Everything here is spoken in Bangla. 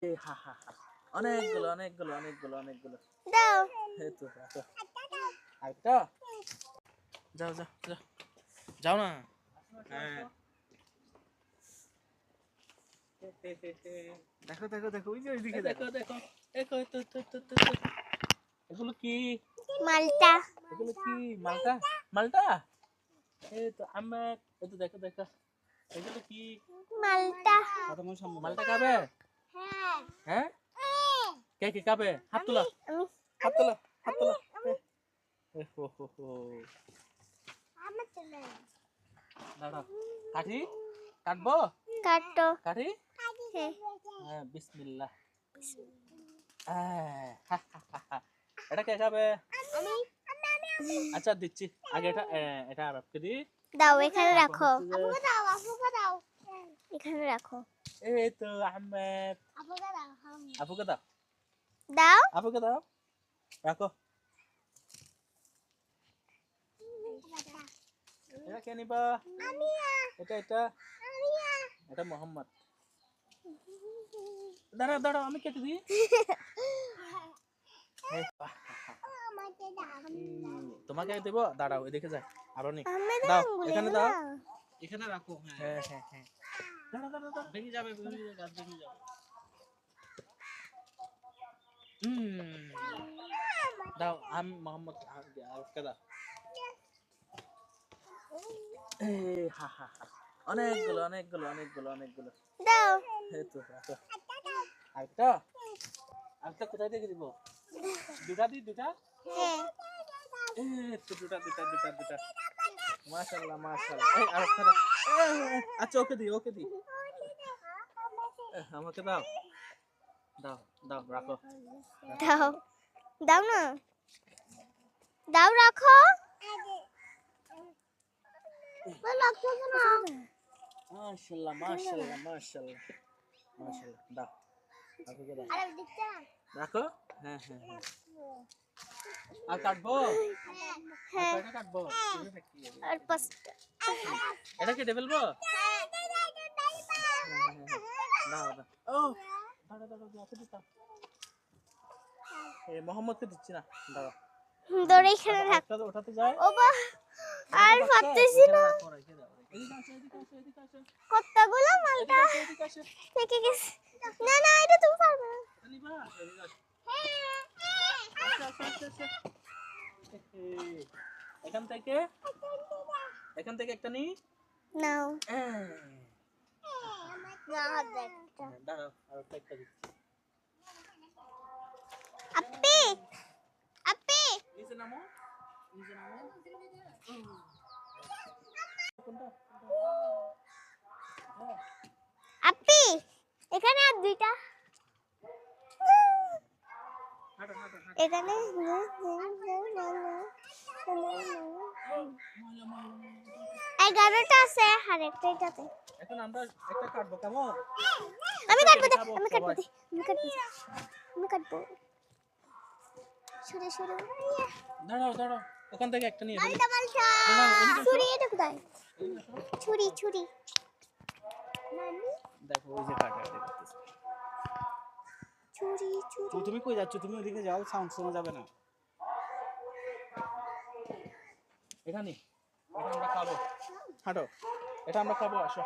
হা হা হা অনেকগুলো অনেকগুলো অনেকগুলো অনেকগুলো দাও। এই তো রাখো। আরেকটা যাও যাও যাও যাও না হ্যাঁ দেখো দেখো দেখো ওই যে ওইদিকে দেখো দেখো দেখো তো তো তো তো তো। এগুলো কি মালটা। এগুলো কি মালটা মালটা এই তো আমের এই তো দেখো দেখো এগুলো কি মালটা। মালটা খাবে হ্যাঁ। হ্যাঁ কে কে খাবে হাত তোলা আমি হাত তোলা হাত তোলা এ হো হো হো আমার চলে। দাঁড়াও কাঠি কাটবো কাটো। কাঠি হ্যাঁ। হ্যাঁ বিসমিল্লাহ আহ, হা, হা, হা, হা। এটা কে খাবে আমি আচ্ছা দিচ্ছি আগে এটা এটা আরবকে দি দাও এখানে তারপর রাখো। হচ্ছে যে, আপুকে দাও। এখানে রাখো। এই তো আহমেদ আপুকে দাও। আপুকে দাও দাও। আপুকে দাও রাখো এটা কে নিবা এটা এটা এটা মোহাম্মদ দাঁড়াও দাঁড়াও আমি কেটে দিই এই বাহ, তোমাকে দেবো দাঁড়াও এদিকে যায় আরো নি দাও এখানে দাও এখানে রাখো হ্যাঁ হ্যাঁ হ্যাঁ দাঁড়াও দাঁড়াও দাঁড়াও ভেঙে যাবে গাছ ভেঙে যাবে দাও আমি মোহাম্মদ আরবকে দাও এই হা হা হা অনেকগুলো অনেকগুলো অনেকগুলো অনেকগুলো দাও। এই তো রাখো আরেকটা আরেকটা কোথায় থেকে দিব দুটা দি দুটা হ্যাঁ। এই তো দুটা দুটা দুটা দুটা মাশাআল্লাহ মাশাআল্লাহ এই আরেকটা দাও আচ্ছা ওকে দি আমাকে দাও দাও দাও রাখো দাও। দাও না। দাও রাখো। মাশাআল্লাহ মাশাআল্লাহ মাশাআল্লাহ মাশাআল্লাহ দাও আপুকে দাও রাখো হ্যাঁ হ্যাঁ হ্যাঁ আর কাটবো হ্যাঁ। কয়টা কাটবো আর পাঁচটা। এটা কেটে ফেলবো দাও দাও ও দাঁড়া দাঁড়া দাও ওকে দিতাম এই মোহাম্মদকে দিচ্ছি না দাঁড়া দড়ি এখানে রাখ। একটা ওঠাতে যায় ও বা আর পারতেছি না। কতগুলো মালটা থেকে গেছে। না না এটা তুমি পারবে না। এখান থেকে একটা নি নাও। হ্যাঁ, না দেখ। দাঁড়াও আর একটা দিচ্ছি আপি আপি নিচে নামো কোনটা আপি এখানে আর দুইটা হাঁটো হাঁটো হাঁটো এখানে এগারোটা আছে আর একটা এটাতে। এখন আমরা একটা কাটবো কেমন আমি কাটবো দে, খাবো আমি কাটবো সবাই। দে, আমি কাটবো দে, আমি কাটবো। সরে সরে দাঁড়াও দাঁড়াও ওখান থেকে একটা নিয়ে ফেলি মালটা মালটা দাঁড়াও, এদিকে আসো। ছুরি এটা কোথায়? এদিকে আসো। ছুরি ছুরি নানি দেখো ওই যে কাটাকাটি করতেছে ছুরি ছুরি। তুমি কই যাচ্ছ? তুমি ওদিকে যাও, সাউন্ড শোনা যাবে না। এখানে এটা আমরা খাবো হাঁটো এটা আমরা খাবো আসো